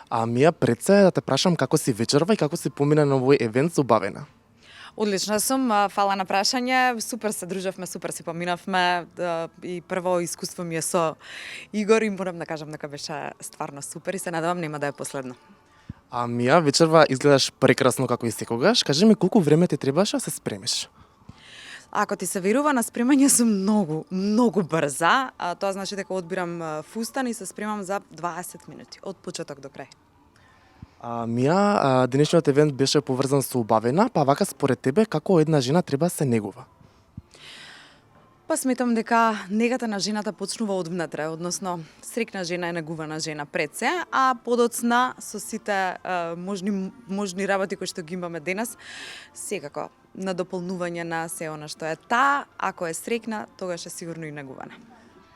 Мија, пред се да те прашам како си вечерва и како си помина на овој евент со Бавена? Одлично сум, фала на прашање. Супер се дружевме, супер си поминавме и прво искуство ми е со Игор и морам да кажам дека беше стварно супер и се надевам нема да е последно. Мија, вечерва изгледаш прекрасно како и секогаш. Кажи ми колку време ти требаше да се спремиш? Ако ти се верува, на спремање сум многу брза. Тоа значи дека одбирам фустан и се спремам за 20 минути, од почеток до крај. Мија, денешниот евент беше поврзан со Бавена, па вака според тебе како една жена треба да се негува? Па сметам дека негата на жената почнува од внатре, односно среќна жена е негувана жена пред се, а подоцна со сите можни работи кои што ги имаме денес, секако на дополнување на се она што е таа, ако е среќна, тогаш е сигурно и негувана.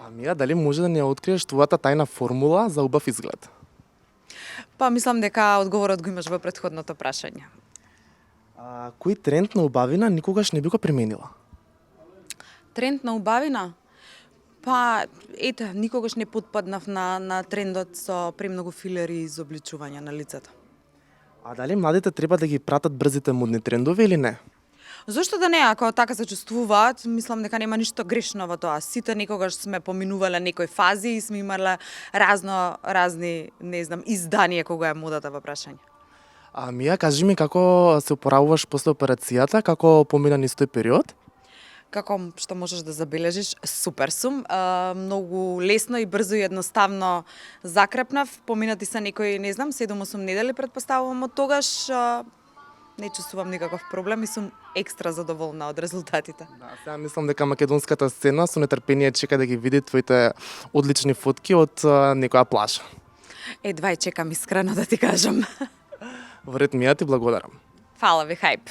Мија, дали може да ни ја откриеш твојата тајна формула за убав изглед? Па мислам дека одговорот го имаш во претходното прашање. Кој тренд на убавина никогаш не би го применила? Тренд на убавина? Па, ете, никогаш не потпаднав на трендот со премногу филери и изобличување на лицето. Дали младите треба да ги пратат брзите модни трендови или не? Зошто да не, ако така се чувствуваат, мислам дека нема ништо грешно во тоа. Сите некогаш сме поминувале некои фази и сме имале разни, не знам, изданија кога е модата во прашање. Мија, кажи ми како се опоравуваш после операцијата, како помина низ тој период? Како што можеш да забележиш, супер сум. Многу лесно и брзо и едноставно закрепнав. Поминати се некои, не знам, 7-8 недели претпоставувам од тогаш. Не чувствувам никаков проблем и сум екстра задоволна од резултатите. Сега мислам дека македонската сцена со нетрпение чека да ги види твоите одлични фотки од некоја плажа. Едва чекам искрено да ти кажам. Во ред, Мија, ти благодарам. Фала ви, хајп.